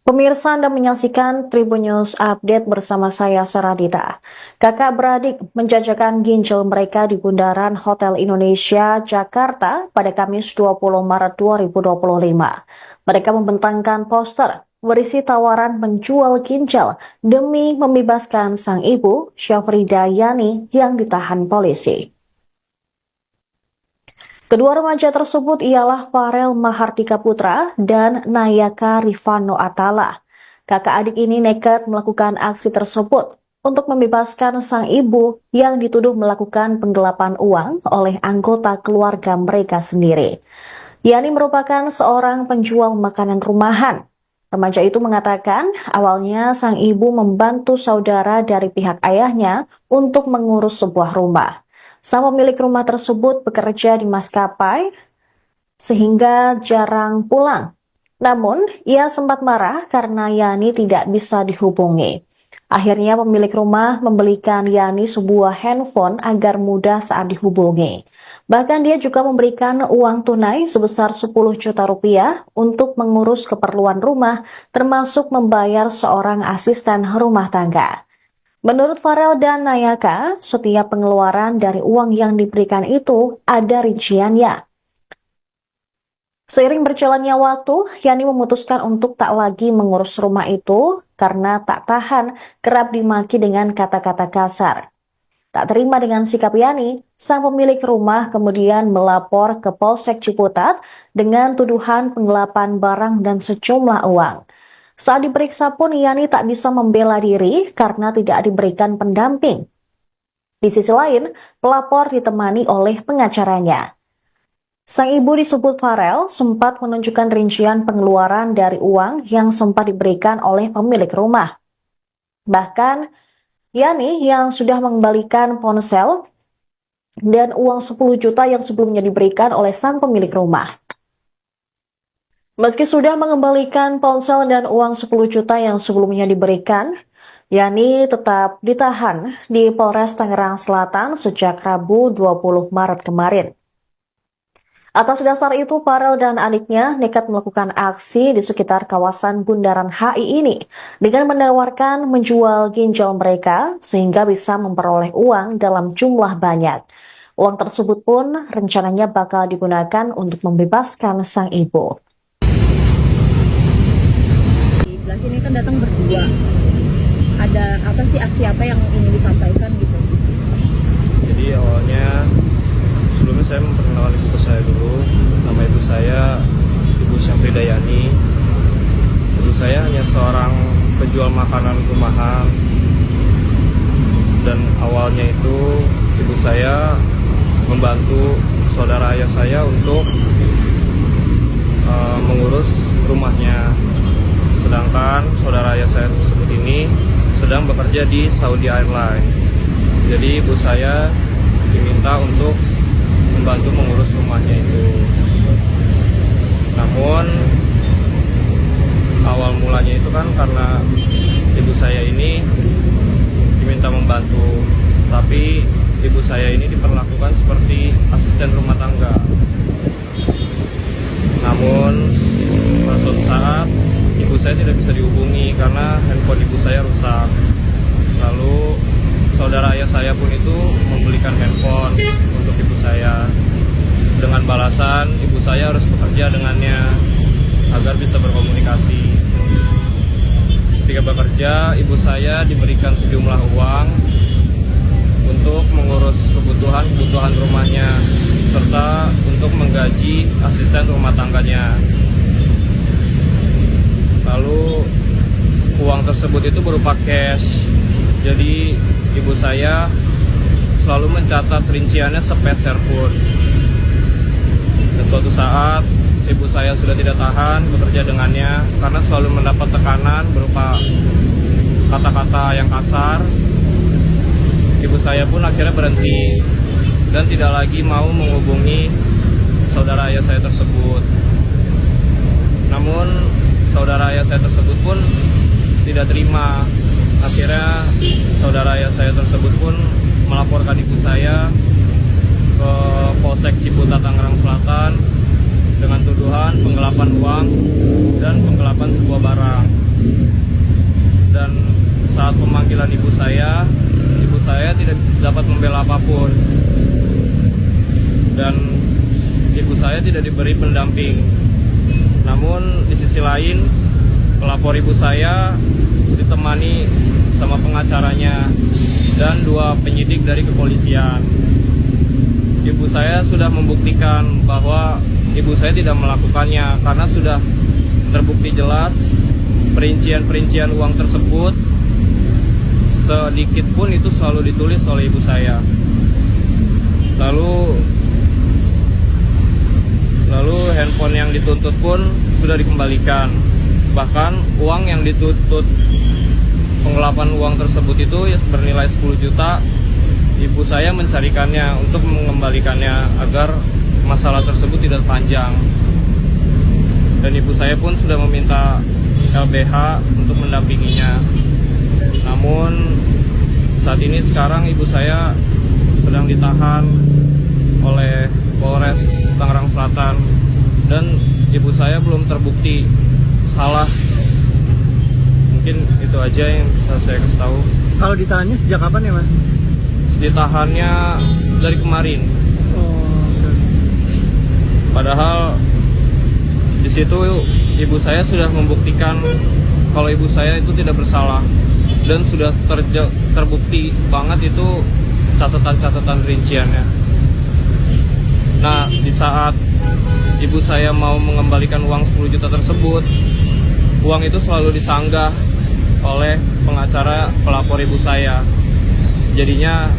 Pemirsa, Anda menyaksikan Tribun News Update bersama saya, Saradita. Kakak beradik menjajakan ginjal mereka di Bundaran Hotel Indonesia, Jakarta pada Kamis 20 Maret 2025. Mereka membentangkan poster berisi tawaran menjual ginjal demi membebaskan sang ibu, Syafrida Yani, yang ditahan polisi. Kedua remaja tersebut ialah Farel Mahardika Putra dan Nayaka Rifano Atala. Kakak adik ini nekat melakukan aksi tersebut untuk membebaskan sang ibu yang dituduh melakukan penggelapan uang oleh anggota keluarga mereka sendiri. Yani merupakan seorang penjual makanan rumahan. Remaja itu mengatakan awalnya sang ibu membantu saudara dari pihak ayahnya untuk mengurus sebuah rumah. Sang pemilik rumah tersebut bekerja di maskapai sehingga jarang pulang. Namun, ia sempat marah karena Yani tidak bisa dihubungi. Akhirnya pemilik rumah membelikan Yani sebuah handphone agar mudah saat dihubungi. Bahkan dia juga memberikan uang tunai sebesar 10 juta rupiah untuk mengurus keperluan rumah, termasuk membayar seorang asisten rumah tangga. Menurut Farel dan Nayaka, setiap pengeluaran dari uang yang diberikan itu ada rinciannya. Seiring berjalannya waktu, Yani memutuskan untuk tak lagi mengurus rumah itu karena tak tahan kerap dimaki dengan kata-kata kasar. Tak terima dengan sikap Yani, sang pemilik rumah kemudian melapor ke Polsek Ciputat dengan tuduhan penggelapan barang dan sejumlah uang. Saat diperiksa pun Yani tak bisa membela diri karena tidak diberikan pendamping. Di sisi lain, pelapor ditemani oleh pengacaranya. Sang ibu disebut Farel sempat menunjukkan rincian pengeluaran dari uang yang sempat diberikan oleh pemilik rumah. Bahkan, Yani yang sudah mengembalikan ponsel dan uang 10 juta yang sebelumnya diberikan oleh sang pemilik rumah. Meski sudah mengembalikan ponsel dan uang 10 juta yang sebelumnya diberikan, Yani tetap ditahan di Polres Tangerang Selatan sejak Rabu 20 Maret kemarin. Atas dasar itu, Farel dan adiknya nekat melakukan aksi di sekitar kawasan Bundaran HI ini dengan menawarkan menjual ginjal mereka sehingga bisa memperoleh uang dalam jumlah banyak. Uang tersebut pun rencananya bakal digunakan untuk membebaskan sang ibu. Sini kan datang berdua. Ada apa sih, aksi apa yang ingin disampaikan gitu? Jadi awalnya sebelumnya saya memperkenalkan ibu saya dulu. Nama ibu saya Ibu Syafrida Yani. Ibu saya hanya seorang penjual makanan rumahan. Dan awalnya itu ibu saya membantu saudara ayah saya untuk mengurus rumahnya. Sedangkan saudara ayah saya tersebut ini sedang bekerja di Saudi Airlines. Jadi ibu saya diminta untuk membantu mengurus rumahnya itu. Namun awal mulanya itu kan karena ibu saya ini diminta membantu, tapi ibu saya ini diperlakukan seperti asisten rumah tangga. Namun pada suatu saat ibu saya tidak bisa dihubungi karena handphone ibu saya rusak. Lalu saudara ayah saya pun itu membelikan handphone untuk ibu saya dengan balasan ibu saya harus bekerja dengannya agar bisa berkomunikasi. Ketika bekerja, ibu saya diberikan sejumlah uang untuk mengurus kebutuhan rumahnya serta untuk menggaji asisten rumah tangganya. Lalu uang tersebut itu berupa cash. Jadi ibu saya selalu mencatat rinciannya sepeser pun. Dan suatu saat ibu saya sudah tidak tahan bekerja dengannya karena selalu mendapat tekanan berupa kata-kata yang kasar. Ibu saya pun akhirnya berhenti dan tidak lagi mau menghubungi saudara ayah saya tersebut. Namun saudara ayah saya tersebut pun tidak terima. Akhirnya saudara ayah saya tersebut pun melaporkan ibu saya ke Polsek Ciputat Tangerang Selatan dengan tuduhan penggelapan uang dan penggelapan sebuah barang. dan ibu saya tidak dapat membela apapun. Dan ibu saya tidak diberi pendamping. Namun di sisi lain, pelapor ibu saya ditemani sama pengacaranya dan 2 penyidik dari kepolisian. Ibu saya sudah membuktikan bahwa ibu saya tidak melakukannya karena sudah terbukti jelas perincian-perincian uang tersebut sedikit pun itu selalu ditulis oleh ibu saya. Lalu handphone yang dituntut pun sudah dikembalikan. Bahkan uang yang dituntut penggelapan uang tersebut itu bernilai 10 juta. Ibu saya mencarikannya untuk mengembalikannya agar masalah tersebut tidak panjang. Dan ibu saya pun sudah meminta LBH untuk mendampinginya. Namun saat ini sekarang ibu saya sedang ditahan oleh Polres Tangerang Selatan dan ibu saya belum terbukti salah. Mungkin itu aja yang bisa saya kasih tahu. Kalau ditahannya sejak kapan ya, Mas? Ditahannya dari kemarin. Oh, oke. Padahal di situ ibu saya sudah membuktikan kalau ibu saya itu tidak bersalah dan sudah terbukti banget itu catatan-catatan rinciannya. Nah, di saat ibu saya mau mengembalikan uang 10 juta tersebut, uang itu selalu disanggah oleh pengacara pelapor ibu saya. Jadinya